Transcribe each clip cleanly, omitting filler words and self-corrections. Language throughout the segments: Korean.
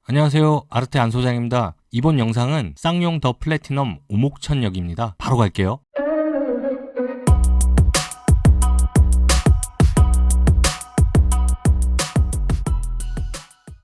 안녕하세요. 아르테 안 소장입니다. 이번 영상은 쌍용 더 플래티넘 오목천역입니다. 바로 갈게요.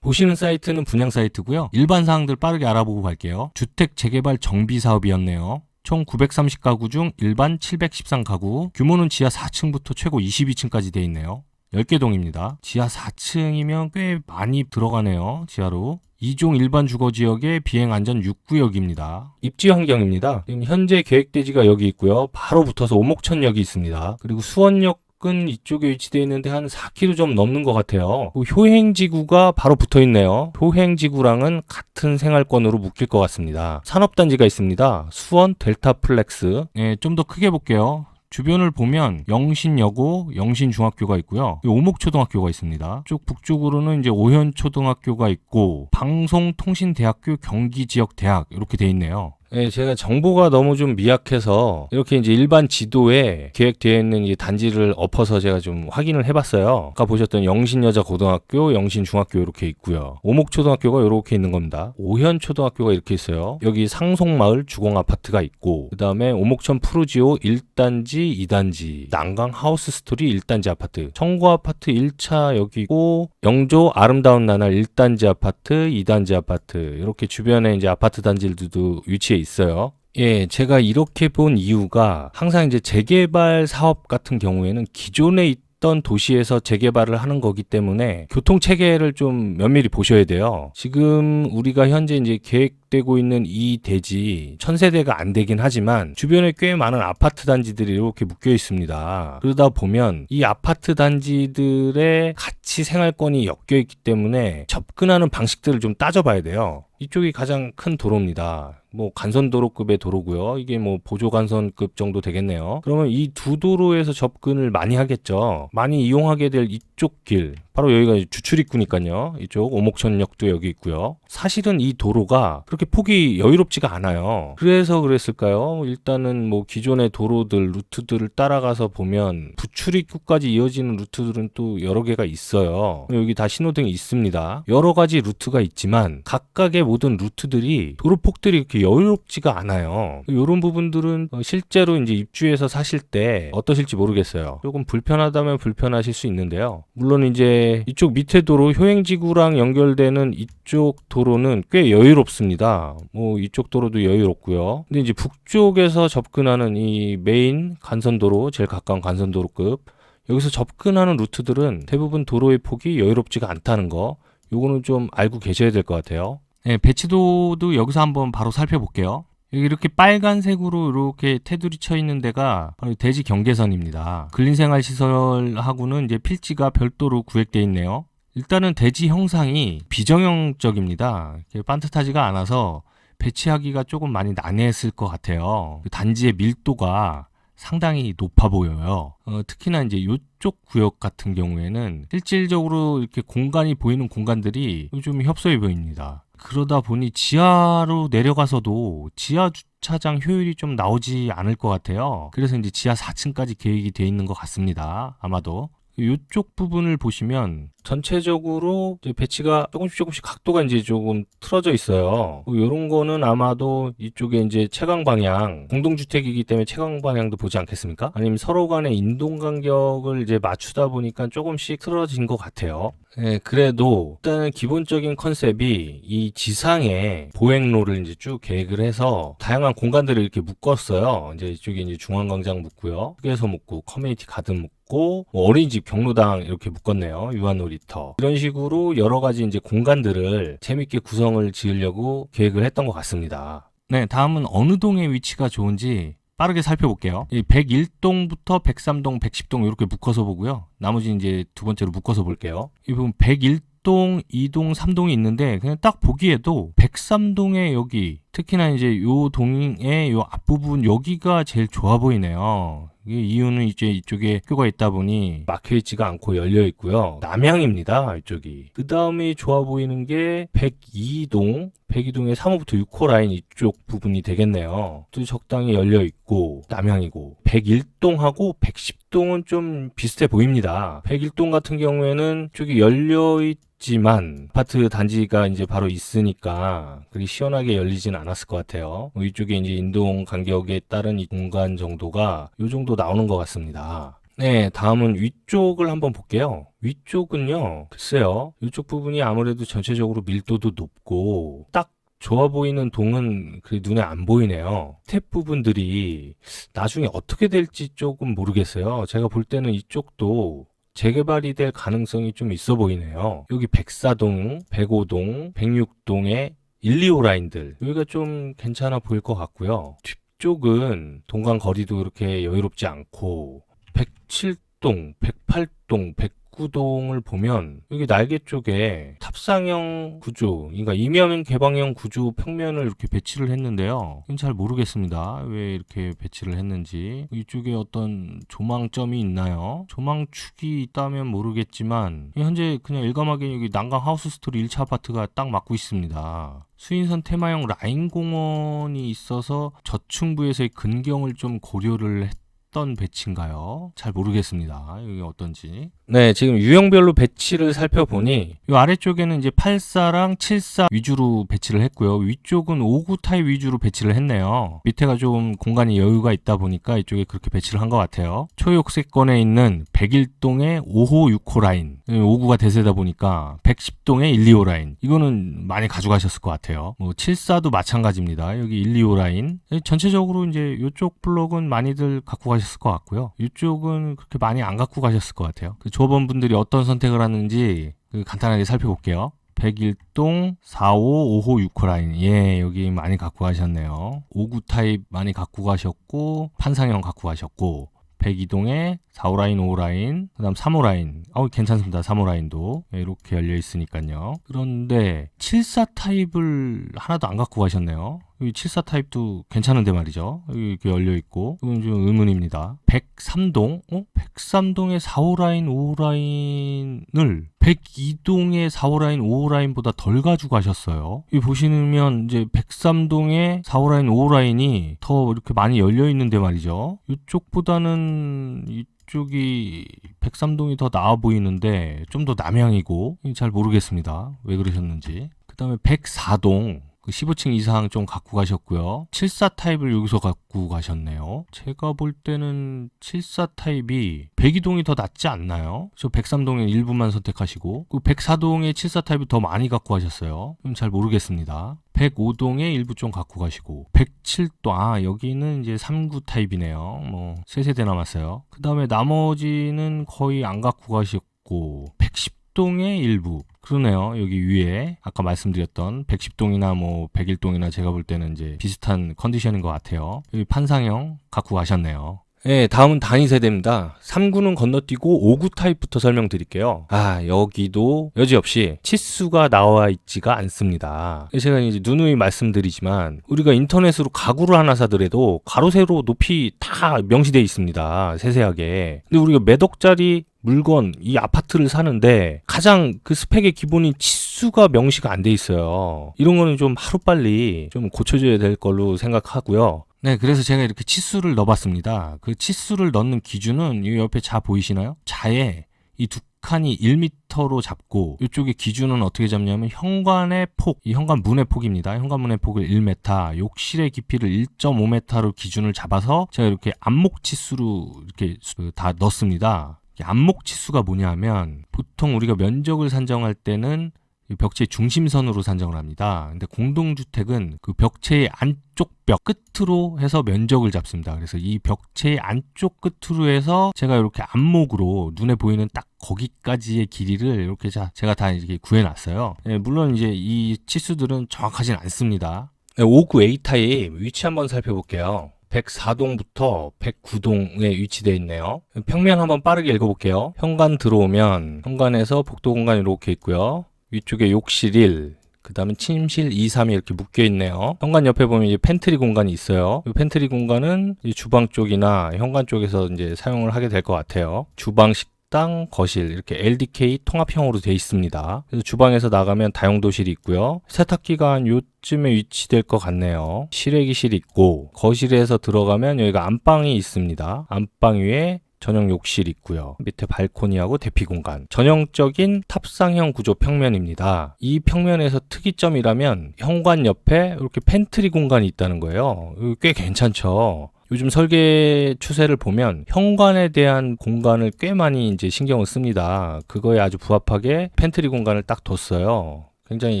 보시는 사이트는 분양 사이트고요. 일반 사항들 빠르게 알아보고 갈게요. 주택 재개발 정비 사업이었네요. 총 930가구 중 일반 713가구, 규모는 지하 4층부터 최고 22층까지 되어 있네요. 10개 동입니다. 지하 4층이면 꽤 많이 들어가네요. 지하로. 2종 일반 주거지역의 비행안전 6구역입니다. 입지 환경입니다. 지금 현재 계획대지가 여기 있고요. 바로 붙어서 오목천역이 있습니다. 그리고 수원역은 이쪽에 위치되어 있는데 한 4km 좀 넘는 것 같아요. 효행지구가 바로 붙어 있네요. 효행지구랑은 같은 생활권으로 묶일 것 같습니다. 산업단지가 있습니다. 수원 델타플렉스. 좀 더 크게 볼게요. 주변을 보면 영신여고, 영신중학교가 있고요. 오목초등학교가 있습니다. 쪽 북쪽으로는 이제 오현초등학교가 있고 방송통신대학교 경기지역대학 이렇게 돼 있네요. 네, 제가 정보가 너무 좀 미약해서 이렇게 이제 일반 지도에 계획되어 있는 이 단지를 엎어서 제가 좀 확인을 해봤어요. 아까 보셨던 영신여자고등학교, 영신중학교 이렇게 있고요. 오목초등학교가 이렇게 있는 겁니다. 오현초등학교가 이렇게 있어요. 여기 상송마을 주공아파트가 있고, 그 다음에 오목천 푸르지오 1단지, 2단지, 난강 하우스스토리 1단지 아파트, 청구아파트 1차 여기 있고, 영조 아름다운 나날 1단지 아파트, 2단지 아파트 이렇게 주변에 이제 아파트 단지들도 위치해 있어요. 예, 제가 이렇게 본 이유가 항상 이제 재개발 사업 같은 경우에는 기존에 있던 도시에서 재개발을 하는 거기 때문에 교통 체계를 좀 면밀히 보셔야 돼요. 지금 우리가 현재 이제 계획되고 있는 이 대지 1000세대가 안 되긴 하지만 주변에 꽤 많은 아파트 단지들이 이렇게 묶여 있습니다. 그러다 보면 이 아파트 단지들의 가치 생활권이 엮여 있기 때문에 접근하는 방식들을 좀 따져봐야 돼요. 이쪽이 가장 큰 도로입니다. 뭐 간선도로급의 도로고요. 이게 뭐 보조간선급 정도 되겠네요. 그러면 이 두 도로에서 접근을 많이 하겠죠. 많이 이용하게 될 이쪽 길, 바로 여기가 주출입구니까요. 이쪽 오목천역도 여기 있고요. 사실은 이 도로가 그렇게 폭이 여유롭지가 않아요. 그래서 그랬을까요? 일단은 뭐 기존의 도로들, 루트들을 따라가서 보면 부출입구까지 이어지는 루트들은 또 여러 개가 있어요. 여기 다 신호등이 있습니다. 여러 가지 루트가 있지만 각각의 모든 루트들이 도로폭들이 이렇게 여유롭지가 않아요. 이런 부분들은 실제로 이제 입주해서 사실 때 어떠실지 모르겠어요. 조금 불편하다면 불편하실 수 있는데요. 물론 이제 이쪽 밑에 도로 효행지구랑 연결되는 이쪽 도로는 꽤 여유롭습니다. 뭐 이쪽 도로도 여유롭고요. 근데 이제 북쪽에서 접근하는 이 메인 간선도로, 제일 가까운 간선도로급, 여기서 접근하는 루트들은 대부분 도로의 폭이 여유롭지가 않다는 거, 요거는 좀 알고 계셔야 될 것 같아요. 네, 배치도도 여기서 한번 바로 살펴볼게요. 여기 이렇게 빨간색으로 이렇게 테두리 쳐 있는 데가 바로 대지 경계선입니다. 근린생활시설하고는 이제 필지가 별도로 구획되어 있네요. 일단은 대지 형상이 비정형적입니다. 반듯하지가 않아서 배치하기가 조금 많이 난해했을 것 같아요. 단지의 밀도가 상당히 높아 보여요. 특히나 이제 이쪽 구역 같은 경우에는 실질적으로 이렇게 공간이 보이는 공간들이 좀 협소해 보입니다. 그러다 보니 지하로 내려가서도 지하 주차장 효율이 좀 나오지 않을 것 같아요. 그래서 이제 지하 4층까지 계획이 되어 있는 것 같습니다. 아마도. 이쪽 부분을 보시면 전체적으로 이제 배치가 조금씩 각도가 이제 조금 틀어져 있어요. 이런 거는 아마도 이쪽에 이제 채광 방향, 공동주택이기 때문에 채광 방향도 보지 않겠습니까? 아니면 서로 간의 인동 간격을 이제 맞추다 보니까 조금씩 틀어진 것 같아요. 네, 그래도 일단은 기본적인 컨셉이 이 지상에 보행로를 이제 쭉 계획을 해서 다양한 공간들을 이렇게 묶었어요. 이제 이쪽에 이제 중앙광장 묶고요, 휴게소 묶고, 커뮤니티 가든 묶고, 뭐 어린이집, 경로당 이렇게 묶었네요. 유아놀이터. 이런 식으로 여러 가지 이제 공간들을 재밌게 구성을 지으려고 계획을 했던 것 같습니다. 네, 다음은 어느 동의 위치가 좋은지 빠르게 살펴볼게요. 101동부터 103동, 110동 이렇게 묶어서 보고요. 나머지 이제 두 번째로 묶어서 볼게요. 이 부분 101동, 2동, 3동이 있는데 그냥 딱 보기에도 103동에 여기, 특히나 이제 요 동의 요 앞부분 여기가 제일 좋아 보이네요. 이유는 이제 이쪽에 학교가 있다 보니 막혀있지가 않고 열려있고요. 남향입니다, 이쪽이. 그 다음에 좋아 보이는 게 102동, 102동의 3호부터 6호 라인 이쪽 부분이 되겠네요. 또 적당히 열려있고 남향이고, 101동하고 110동은 좀 비슷해 보입니다. 101동 같은 경우에는 쪽이 열려있 있지만 아파트 단지가 이제 바로 있으니까 그리 시원하게 열리진 않았을 것 같아요. 이쪽에 이제 인동 간격에 따른 이 공간 정도가 요 정도 나오는 것 같습니다. 네, 다음은 위쪽을 한번 볼게요. 위쪽은요, 글쎄요, 이쪽 부분이 아무래도 전체적으로 밀도도 높고 딱 좋아 보이는 동은 눈에 안 보이네요. 스텝 부분들이 나중에 어떻게 될지 조금 모르겠어요. 제가 볼 때는 이쪽도 재개발이 될 가능성이 좀 있어 보이네요. 여기 104동, 105동, 106동의 1, 2호 라인들, 여기가 좀 괜찮아 보일 것 같고요. 뒤쪽은 동간 거리도 그렇게 여유롭지 않고 107동, 108동, 109동을 보면 여기 날개 쪽에 탑상형 구조, 그러니까 이면 개방형 구조 평면을 이렇게 배치를 했는데요. 잘 모르겠습니다. 왜 이렇게 배치를 했는지. 이쪽에 어떤 조망점이 있나요? 조망축이 있다면 모르겠지만 현재 그냥 일감하게 여기 난강 하우스 스토리 1차 아파트가 딱 맞고 있습니다. 수인선 테마형 라인 공원이 있어서 저층부에서의 근경을 좀 고려를 했던 배치인가요? 잘 모르겠습니다. 여기 어떤지. 네, 지금 유형별로 배치를 살펴보니 이 아래쪽에는 이제 84랑 74 위주로 배치를 했고요. 위쪽은 59 타입 위주로 배치를 했네요. 밑에가 좀 공간이 여유가 있다 보니까 이쪽에 그렇게 배치를 한 것 같아요. 초역세권에 있는 101동의 5호 6호 라인, 59가 대세다 보니까 110동의 1, 2호 라인, 이거는 많이 가져가셨을 것 같아요. 74도 마찬가지입니다. 여기 1, 2호 라인 전체적으로 이제 이쪽 블록은 많이들 갖고 가셨을 것 같고요. 이쪽은 그렇게 많이 안 갖고 가셨을 것 같아요. 조합원분들이 어떤 선택을 하는지 간단하게 살펴볼게요. 101동 4호 5호 6호 라인, 예, 여기 많이 갖고 가셨네요. 59 타입 많이 갖고 가셨고 판상형 갖고 가셨고 102동에 4호 라인, 5호 라인, 그 다음 3호 라인. 괜찮습니다. 3호 라인도. 이렇게 열려 있으니까요. 그런데 74 타입을 하나도 안 갖고 가셨네요. 여기 74 타입도 괜찮은데 말이죠. 여기 이렇게 열려 있고. 이건 좀 의문입니다. 103동? 103동의 4호 라인, 5호 라인을 102동의 4호 라인, 5호 라인보다 덜 가지고 가셨어요. 여기 보시면 이제 103동의 4호 라인, 5호 라인이 더 이렇게 많이 열려 있는데 말이죠. 이쪽보다는 이쪽이 103동이 더 나아 보이는데 좀 더 남향이고 잘 모르겠습니다. 왜 그러셨는지. 그 다음에 104동 15층 이상 좀 갖고 가셨고요. 74 타입을 여기서 갖고 가셨네요. 제가 볼 때는 74 타입이 102동이 더 낫지 않나요? 저 103동의 일부만 선택하시고 104동의 74 타입을 더 많이 갖고 가셨어요. 잘 모르겠습니다. 105동의 일부 좀 갖고 가시고 107동, 여기는 이제 39 타입이네요. 3세대 남았어요. 그 다음에 나머지는 거의 안 갖고 가셨고 110동의 일부, 그러네요. 여기 위에 아까 말씀드렸던 110동이나 101동이나 제가 볼 때는 이제 비슷한 컨디션인 것 같아요. 여기 판상형 갖고 가셨네요. 네, 다음은 단위 세대입니다. 3구는 건너뛰고 5구 타입부터 설명드릴게요. 여기도 여지없이 치수가 나와 있지가 않습니다. 제가 이제 누누이 말씀드리지만 우리가 인터넷으로 가구를 하나 사더라도 가로 세로 높이 다 명시되어 있습니다. 세세하게. 근데 우리가 몇 억짜리 물건, 이 아파트를 사는데 가장 그 스펙의 기본인 치수가 명시가 안 돼 있어요. 이런 거는 좀 하루빨리 좀 고쳐줘야 될 걸로 생각하고요. 네, 그래서 제가 이렇게 치수를 넣어봤습니다. 그 치수를 넣는 기준은 이 옆에 자 보이시나요? 자에 이 두 칸이 1m로 잡고 이쪽에 기준은 어떻게 잡냐면 현관의 폭, 이 현관문의 폭입니다. 현관문의 폭을 1m, 욕실의 깊이를 1.5m로 기준을 잡아서 제가 이렇게 안목 치수로 이렇게 다 넣습니다. 안목 치수가 뭐냐면 보통 우리가 면적을 산정할 때는 벽체의 중심선으로 산정을 합니다. 근데 공동주택은 그 벽체의 안쪽 벽 끝으로 해서 면적을 잡습니다. 그래서 이 벽체의 안쪽 끝으로 해서 제가 이렇게 안목으로 눈에 보이는 딱 거기까지의 길이를 이렇게 제가 다 이렇게 구해놨어요. 물론 이제 이 치수들은 정확하진 않습니다. 5구 A 타입 위치 한번 살펴볼게요. 104동부터 109동에 위치되어 있네요. 평면 한번 빠르게 읽어볼게요. 현관 들어오면 현관에서 복도 공간이 이렇게 있고요. 위쪽에 욕실 1, 그 다음에 침실 2, 3이 이렇게 묶여 있네요. 현관 옆에 보면 이제 팬트리 공간이 있어요. 이 팬트리 공간은 이제 주방 쪽이나 현관 쪽에서 이제 사용을 하게 될 것 같아요. 주방, 식당, 거실 이렇게 LDK 통합형으로 되어 있습니다. 그래서 주방에서 나가면 다용도실이 있고요. 세탁기가 한 요쯤에 위치될 것 같네요. 실외기실이 있고 거실에서 들어가면 여기가 안방이 있습니다. 안방 위에 전용 욕실 있고요. 밑에 발코니하고 대피 공간. 전형적인 탑상형 구조 평면입니다. 이 평면에서 특이점이라면 현관 옆에 이렇게 팬트리 공간이 있다는 거예요. 이거 꽤 괜찮죠. 요즘 설계 추세를 보면 현관에 대한 공간을 꽤 많이 이제 신경을 씁니다. 그거에 아주 부합하게 팬트리 공간을 딱 뒀어요. 굉장히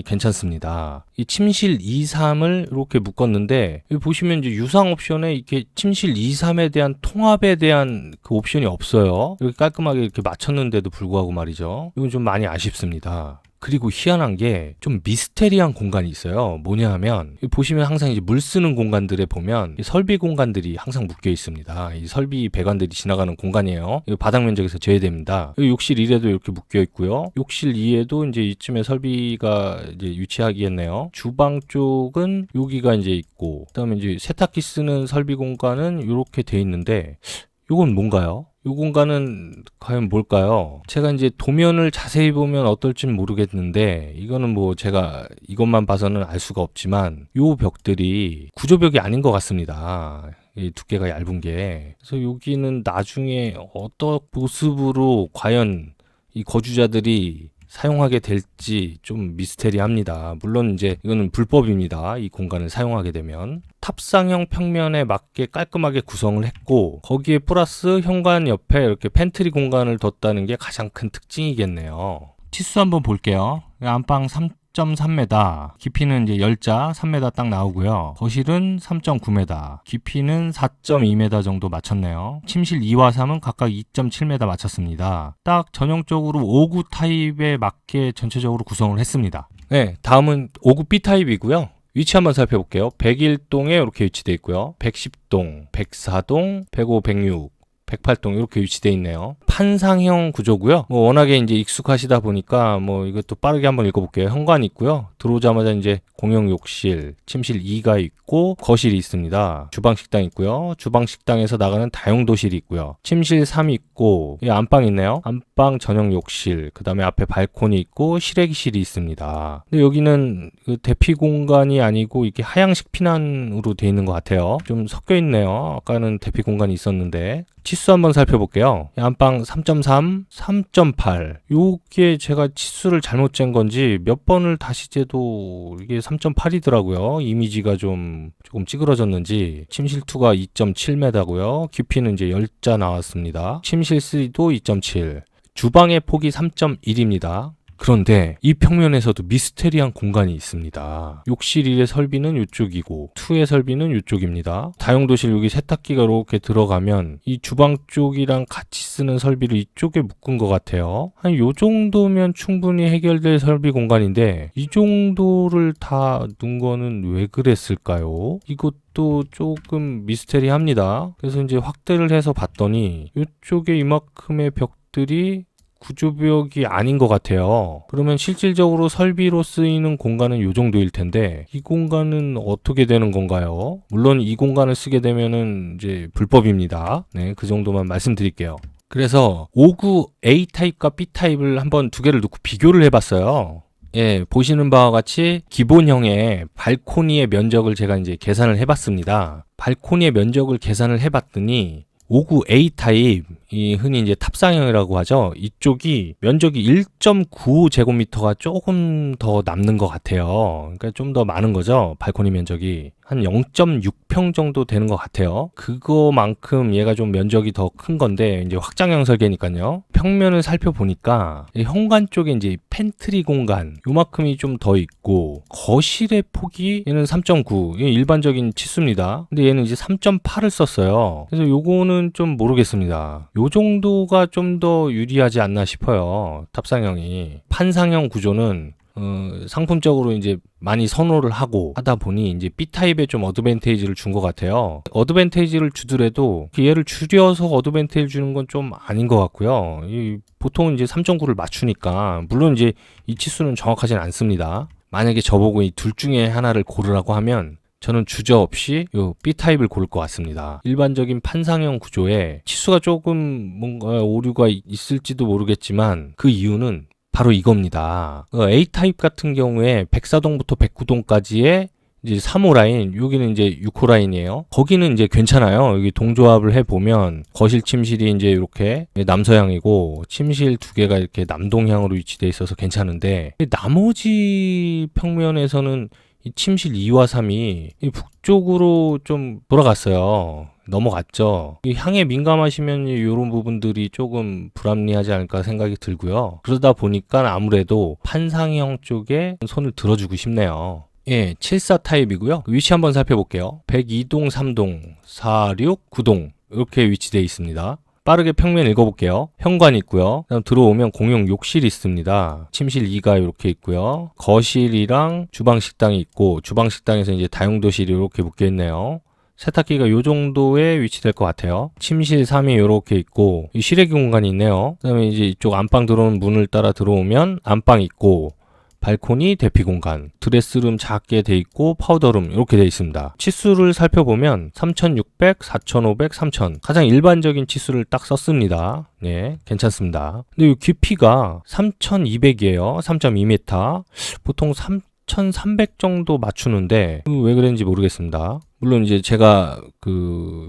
괜찮습니다. 이 침실 2, 3을 이렇게 묶었는데 여기 보시면 이제 유상 옵션에 이렇게 침실 2, 3에 대한 통합에 대한 그 옵션이 없어요. 이렇게 깔끔하게 이렇게 맞췄는데도 불구하고 말이죠. 이건 좀 많이 아쉽습니다. 그리고 희한한 게 좀 미스테리한 공간이 있어요. 뭐냐 하면 보시면 항상 이제 물 쓰는 공간들에 보면 설비 공간들이 항상 묶여 있습니다. 이 설비 배관들이 지나가는 공간이에요. 바닥 면적에서 제외됩니다. 욕실 1에도 이렇게 묶여 있고요. 욕실 2에도 이제 이쯤에 설비가 이제 위치하겠네요. 주방 쪽은 여기가 이제 있고, 그다음에 이제 세탁기 쓰는 설비 공간은 이렇게 돼 있는데 이건 뭔가요? 이 공간은 과연 뭘까요? 제가 이제 도면을 자세히 보면 어떨진 모르겠는데 이거는 뭐 제가 이것만 봐서는 알 수가 없지만 이 벽들이 구조벽이 아닌 것 같습니다. 이 두께가 얇은 게. 그래서 여기는 나중에 어떤 모습으로 과연 이 거주자들이 사용하게 될지 좀 미스테리합니다. 물론 이제 이거는 불법입니다. 이 공간을 사용하게 되면. 탑상형 평면에 맞게 깔끔하게 구성을 했고 거기에 플러스 현관 옆에 이렇게 팬트리 공간을 뒀다는 게 가장 큰 특징이겠네요. 치수 한번 볼게요. 안방 3.3m, 깊이는 이제 열자 3m 딱 나오고요. 거실은 3.9m, 깊이는 4.2m 정도 맞췄네요. 침실 2와 3은 각각 2.7m 맞췄습니다. 딱 전형적으로 5구 타입에 맞게 전체적으로 구성을 했습니다. 네, 다음은 5구 B 타입이고요. 위치 한번 살펴볼게요. 101동에 이렇게 위치되어 있고요. 110동, 104동, 105, 106, 108동 이렇게 위치되어 있네요. 판상형 구조고요. 뭐 워낙에 이제 익숙하시다 보니까 뭐 이것도 빠르게 한번 읽어볼게요. 현관이 있고요. 들어오자마자 이제 공용 욕실, 침실 2가 있고 거실이 있습니다. 주방 식당 있고요. 주방 식당에서 나가는 다용도실이 있고요. 침실 3 있고 안방 있네요. 안방 전용 욕실, 그 다음에 앞에 발코니 있고 실외기실이 있습니다. 근데 여기는 그 대피 공간이 아니고 이게 하향식 피난으로 되어 있는 것 같아요. 좀 섞여 있네요. 아까는 대피 공간이 있었는데. 치수 한번 살펴볼게요. 안방 3.3, 3.8. 요게 제가 치수를 잘못 잰 건지 몇 번을 다시 재도 이게 3.8이더라고요. 이미지가 조금 찌그러졌는지. 침실 2가 2.7m고요. 깊이는 이제 열자 나왔습니다. 침실 3도 2.7. 주방의 폭이 3.1입니다. 그런데 이 평면에서도 미스테리한 공간이 있습니다. 욕실 1의 설비는 이쪽이고 2의 설비는 이쪽입니다. 다용도실 여기 세탁기가 이렇게 들어가면 이 주방 쪽이랑 같이 쓰는 설비를 이쪽에 묶은 것 같아요. 한 요 정도면 충분히 해결될 설비 공간인데 이 정도를 다 넣은 거는 왜 그랬을까요? 이것도 조금 미스테리합니다. 그래서 이제 확대를 해서 봤더니 이쪽에 이만큼의 벽들이 구조벽이 아닌 것 같아요. 그러면 실질적으로 설비로 쓰이는 공간은 이 정도일 텐데 이 공간은 어떻게 되는 건가요? 물론 이 공간을 쓰게 되면은 이제 불법입니다. 네, 그 정도만 말씀드릴게요. 그래서 5구 A 타입과 B 타입을 한번 두 개를 놓고 비교를 해봤어요. 예, 보시는 바와 같이 기본형의 발코니의 면적을 제가 이제 계산을 해봤습니다. 발코니의 면적을 계산을 해봤더니 5구 A 타입, 이 흔히 이제 탑상형이라고 하죠. 이쪽이 면적이 1.95제곱미터가 조금 더 남는 것 같아요. 그러니까 좀 더 많은 거죠. 발코니 면적이. 한 0.6평 정도 되는 것 같아요. 그거만큼 얘가 좀 면적이 더 큰 건데, 이제 확장형 설계니까요. 평면을 살펴보니까, 현관 쪽에 이제 팬트리 공간, 요만큼이 좀 더 있고, 거실의 폭이 얘는 3.9, 일반적인 치수입니다. 근데 얘는 이제 3.8을 썼어요. 그래서 요거는 좀 모르겠습니다. 요 정도가 좀 더 유리하지 않나 싶어요. 탑상형이. 판상형 구조는 상품적으로 이제 많이 선호를 하고 하다 보니 이제 B타입에 좀 어드밴테이지를 준 것 같아요. 어드밴테이지를 주더라도 얘를 줄여서 어드밴테이지를 주는 건 좀 아닌 것 같고요. 보통은 이제 3.9를 맞추니까, 물론 이제 이 치수는 정확하진 않습니다. 만약에 저보고 이 둘 중에 하나를 고르라고 하면 저는 주저없이 요 B타입을 고를 것 같습니다. 일반적인 판상형 구조에 치수가 조금 뭔가 오류가 있을지도 모르겠지만 그 이유는 바로 이겁니다. A타입 같은 경우에 104동부터 109동까지의 이제 3호 라인, 여기는 이제 6호 라인이에요. 거기는 이제 괜찮아요. 여기 동조합을 해보면 거실 침실이 이제 이렇게 남서향이고 침실 두 개가 이렇게 남동향으로 위치되어 있어서 괜찮은데, 나머지 평면에서는 이 침실 2와 3이 북쪽으로 좀 돌아갔어요. 넘어갔죠. 이 향에 민감하시면 이런 부분들이 조금 불합리하지 않을까 생각이 들고요. 그러다 보니까 아무래도 판상형 쪽에 손을 들어주고 싶네요. 예, 74 타입이고요. 위치 한번 살펴볼게요. 102동, 3동, 46, 9동 이렇게 위치되어 있습니다. 빠르게 평면 읽어볼게요. 현관 있고요. 그다음 들어오면 공용 욕실 있습니다. 침실 2가 이렇게 있고요. 거실이랑 주방 식당이 있고, 주방 식당에서 이제 다용도실이 이렇게 묶여 있네요. 세탁기가 요 정도에 위치될 것 같아요. 침실 3이 이렇게 있고, 이 실외기 공간이 있네요. 그다음에 이제 이쪽 안방 들어오는 문을 따라 들어오면 안방 있고, 발코니, 대피 공간, 드레스룸 작게 돼 있고 파우더룸 이렇게 돼 있습니다. 치수를 살펴보면 3600, 4500, 3000 가장 일반적인 치수를 딱 썼습니다. 네, 괜찮습니다. 근데 이 깊이가 3200이에요. 3.2m. 보통 3300 정도 맞추는데 왜 그랬는지 모르겠습니다. 물론 이제 제가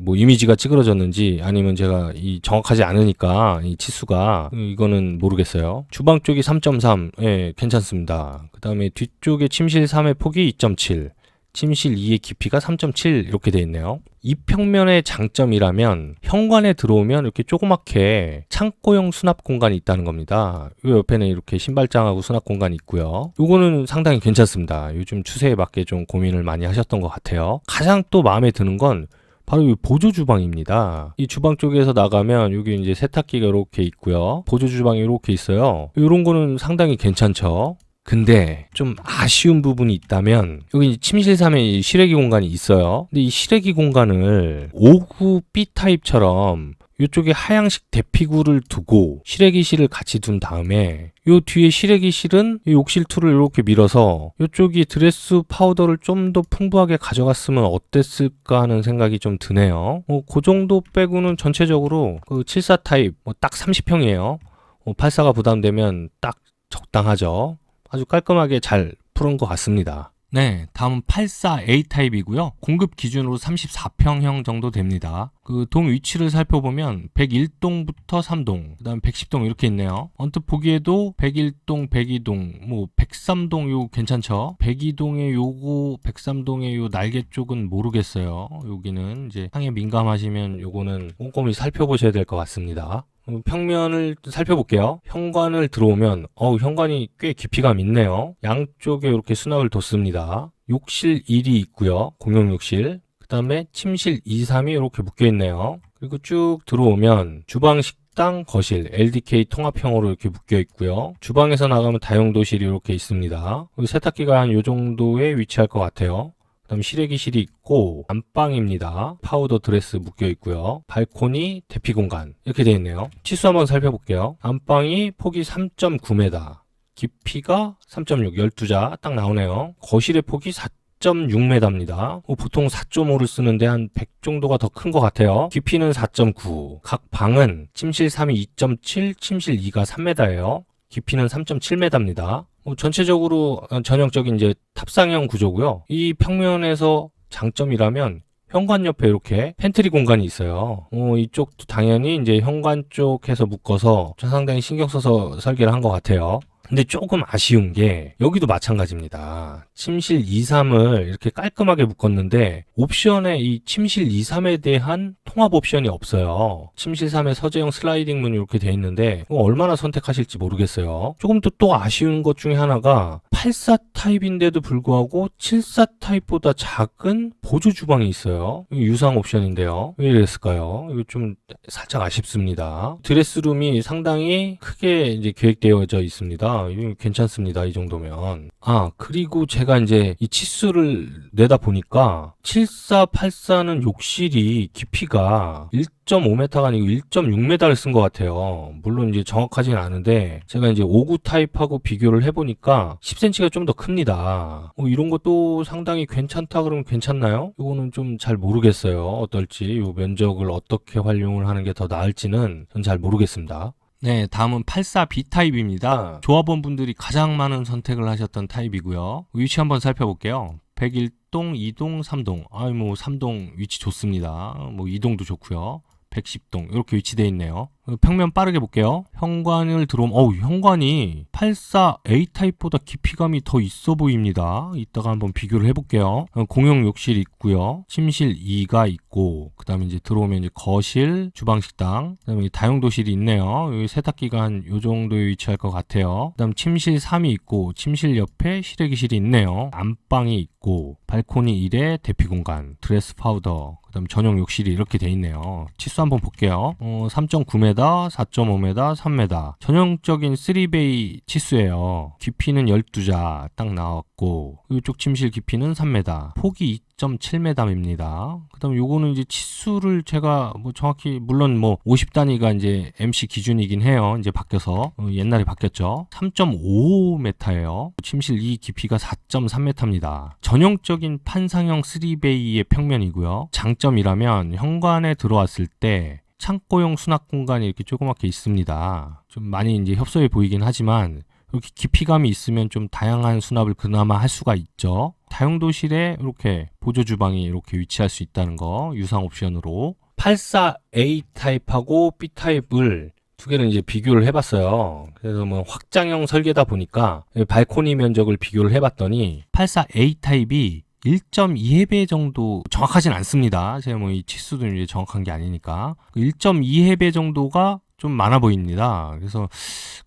뭐 이미지가 찌그러졌는지 아니면 제가 정확하지 않으니까 이 치수가 이거는 모르겠어요. 주방 쪽이 3.3, 예, 괜찮습니다. 그 다음에 뒤쪽에 침실 3의 폭이 2.7, 침실 2의 깊이가 3.7 이렇게 돼 있네요. 이 평면의 장점이라면 현관에 들어오면 이렇게 조그맣게 창고형 수납 공간이 있다는 겁니다. 이 옆에는 이렇게 신발장하고 수납 공간이 있고요. 요거는 상당히 괜찮습니다. 요즘 추세에 맞게 좀 고민을 많이 하셨던 것 같아요. 가장 또 마음에 드는 건 바로 이 보조 주방입니다. 이 주방 쪽에서 나가면 여기 이제 세탁기가 이렇게 있고요. 보조 주방이 이렇게 있어요. 이런 거는 상당히 괜찮죠. 근데 좀 아쉬운 부분이 있다면 여기 침실 3에 실외기 공간이 있어요. 근데 이 실외기 공간을 5구 B타입처럼 이쪽에 하향식 대피구를 두고 실외기실을 같이 둔 다음에 요 뒤에 실외기실은 이 욕실 툴을 이렇게 밀어서 이쪽이 드레스 파우더를 좀 더 풍부하게 가져갔으면 어땠을까 하는 생각이 좀 드네요. 그 정도 빼고는 전체적으로 그 74 타입 딱 30평이에요. 84가 부담되면 딱 적당하죠. 아주 깔끔하게 잘 풀은 것 같습니다. 네, 다음은 84A 타입이고요. 공급 기준으로 34평형 정도 됩니다. 그 동 위치를 살펴보면 101동부터 3동, 그 다음에 110동 이렇게 있네요. 언뜻 보기에도 101동, 102동, 103동 요 괜찮죠? 102동의 요거, 103동의 요 날개 쪽은 모르겠어요. 여기는 이제 향에 민감하시면 요거는 꼼꼼히 살펴보셔야 될 것 같습니다. 평면을 살펴볼게요. 현관을 들어오면 현관이 꽤 깊이감 있네요. 양쪽에 이렇게 수납을 뒀습니다. 욕실 1이 있고요. 공용 욕실. 그 다음에 침실 2, 3이 이렇게 묶여 있네요. 그리고 쭉 들어오면 주방, 식당, 거실, LDK 통합형으로 이렇게 묶여 있고요. 주방에서 나가면 다용도실이 이렇게 있습니다. 세탁기가 한 요 정도에 위치할 것 같아요. 그다음 실외기실이 있고 안방입니다. 파우더 드레스 묶여 있고요. 발코니, 대피 공간 이렇게 되어 있네요. 치수 한번 살펴볼게요. 안방이 폭이 3.9m, 깊이가 3.6, 12자 딱 나오네요. 거실의 폭이 4.6m입니다. 보통 4.5를 쓰는데 한 100 정도가 더 큰 것 같아요. 깊이는 4.9. 각 방은 침실 3이 2.7, 침실 2가 3m예요. 깊이는 3.7m입니다. 전체적으로 전형적인 이제 탑상형 구조고요. 이 평면에서 장점이라면 현관 옆에 이렇게 팬트리 공간이 있어요. 이쪽도 당연히 이제 현관 쪽에서 묶어서 상당히 신경 써서 설계를 한 것 같아요. 근데 조금 아쉬운 게 여기도 마찬가지입니다. 침실 2, 3을 이렇게 깔끔하게 묶었는데 옵션에 이 침실 2, 3에 대한 통합 옵션이 없어요. 침실 3에 서재형 슬라이딩 문이 이렇게 돼 있는데 얼마나 선택하실지 모르겠어요. 조금 또 아쉬운 것 중에 하나가 84 타입인데도 불구하고 74 타입보다 작은 보조 주방이 있어요. 유상 옵션인데요. 왜 이랬을까요? 이거 좀 살짝 아쉽습니다. 드레스룸이 상당히 크게 이제 계획되어져 있습니다. 이거 괜찮습니다. 이 정도면. 그리고 제가 이제 이 치수를 내다 보니까 74, 84는 욕실이 깊이가 1.5m가 아니고 1.6m를 쓴 것 같아요. 물론 이제 정확하진 않은데 제가 이제 5구 타입하고 비교를 해보니까 10cm가 좀 더 큽니다. 이런 것도 상당히 괜찮다 그러면 괜찮나요? 이거는 좀 잘 모르겠어요. 어떨지 이 면적을 어떻게 활용을 하는 게 더 나을지는 전 잘 모르겠습니다. 네, 다음은 84B 타입입니다. 조합원분들이 가장 많은 선택을 하셨던 타입이고요. 위치 한번 살펴볼게요. 101 1동, 2동, 3동. 아이 뭐 3동 위치 좋습니다. 뭐 2동도 좋고요. 110동 이렇게 위치되어 있네요. 평면 빠르게 볼게요. 현관을 들어오면 현관이 84 A타입보다 깊이감이 더 있어 보입니다. 이따가 한번 비교를 해볼게요. 공용 욕실 있고요. 침실 2가 있고 그 다음에 이제 들어오면 이제 거실, 주방식당, 그 다음에 다용도실이 있네요. 여기 세탁기가 한 요 정도에 위치할 것 같아요. 그 다음 침실 3이 있고 침실 옆에 실외기실이 있네요. 안방이 있고 발코니 1에 대피공간, 드레스 파우더, 그 다음 전용 욕실이 이렇게 돼 있네요. 치수 한번 볼게요. 3.9m, 4.5m, 3m. 전형적인 3베이 치수예요. 깊이는 12자 딱 나왔고 이쪽 침실 깊이는 3m. 폭이 2.7m입니다. 그 다음 요거는 이제 치수를 제가 뭐 정확히 물론 뭐 50단위가 이제 MC 기준이긴 해요. 이제 바뀌어서 옛날에 바뀌었죠. 3.5m예요. 침실 2 깊이가 4.3m입니다. 전형적인 판상형 3베이의 평면이고요. 장점이라면 현관에 들어왔을 때 창고용 수납 공간이 이렇게 조그맣게 있습니다. 좀 많이 이제 협소해 보이긴 하지만 이렇게 깊이감이 있으면 좀 다양한 수납을 그나마 할 수가 있죠. 다용도실에 이렇게 보조 주방이 이렇게 위치할 수 있다는 거 유상 옵션으로 84A 타입하고 B 타입을 두 개를 이제 비교를 해봤어요. 그래서 뭐 확장형 설계다 보니까 발코니 면적을 비교를 해봤더니 84A 타입이 1.2해배 정도 정확하진 않습니다. 제가 뭐 이 치수도 이제 정확한 게 아니니까 1.2해배 정도가 좀 많아 보입니다. 그래서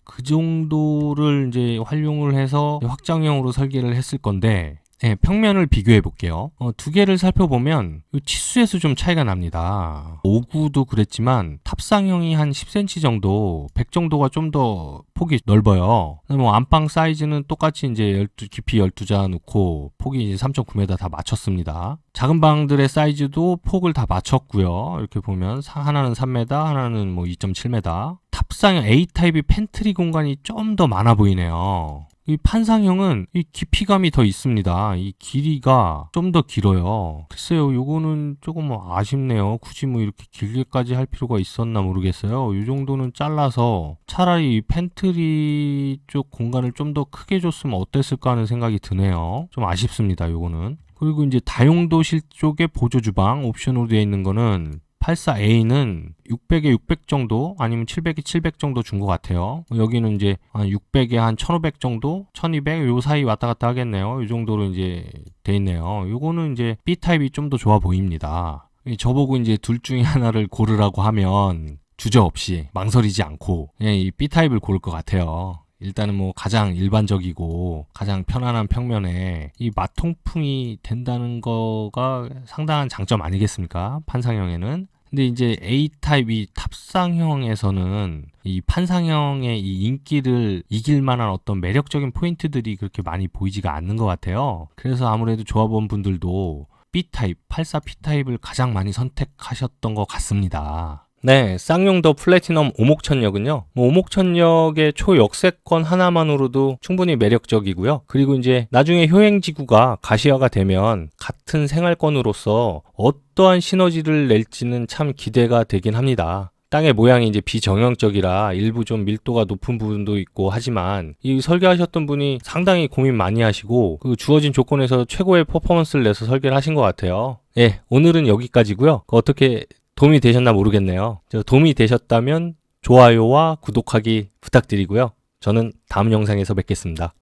그 정도를 이제 활용을 해서 확장형으로 설계를 했을 건데 네, 평면을 비교해 볼게요. 두 개를 살펴보면 치수에서 좀 차이가 납니다. 59도 그랬지만 탑상형이 한 10cm 정도, 100 정도가 좀 더 폭이 넓어요. 뭐 안방 사이즈는 똑같이 이제 깊이 12자 놓고 폭이 이제 3.9m 다 맞췄습니다. 작은 방들의 사이즈도 폭을 다 맞췄고요. 이렇게 보면 하나는 3m, 하나는 뭐 2.7m. 탑상형 A타입이 팬트리 공간이 좀 더 많아 보이네요. 이 판상형은 이 깊이감이 더 있습니다. 이 길이가 좀 더 길어요. 글쎄요, 요거는 조금 아쉽네요. 굳이 뭐 이렇게 길게까지 할 필요가 있었나 모르겠어요. 이 정도는 잘라서 차라리 이 팬트리 쪽 공간을 좀 더 크게 줬으면 어땠을까 하는 생각이 드네요. 좀 아쉽습니다, 요거는. 그리고 이제 다용도실 쪽에 보조 주방 옵션으로 되어 있는 거는 84A는 600에 600 정도 아니면 700에 700 정도 준 것 같아요. 여기는 이제 한 600에 한 1500 정도, 1200 요 사이 왔다 갔다 하겠네요. 이 정도로 이제 돼 있네요. 요거는 이제 B타입이 좀 더 좋아 보입니다. 저보고 이제 둘 중에 하나를 고르라고 하면 주저없이 망설이지 않고 그냥 이 B타입을 고를 것 같아요. 일단은 뭐 가장 일반적이고 가장 편안한 평면에 이 마통풍이 된다는 거가 상당한 장점 아니겠습니까? 판상형에는. 근데 이제 A타입 이 탑상형에서는 이 판상형의 이 인기를 이길 만한 어떤 매력적인 포인트들이 그렇게 많이 보이지가 않는 것 같아요. 그래서 아무래도 조합원 분들도 B타입, 84P타입을 가장 많이 선택하셨던 것 같습니다. 네, 쌍용 더 플래티넘 오목천역은요. 오목천역의 초역세권 하나만으로도 충분히 매력적이고요. 그리고 이제 나중에 효행지구가 가시화가 되면 같은 생활권으로서 어떠한 시너지를 낼지는 참 기대가 되긴 합니다. 땅의 모양이 이제 비정형적이라 일부 좀 밀도가 높은 부분도 있고 하지만 이 설계하셨던 분이 상당히 고민 많이 하시고 그 주어진 조건에서 최고의 퍼포먼스를 내서 설계를 하신 것 같아요. 예, 오늘은 여기까지고요. 어떻게 도움이 되셨나 모르겠네요. 도움이 되셨다면 좋아요와 구독하기 부탁드리고요. 저는 다음 영상에서 뵙겠습니다.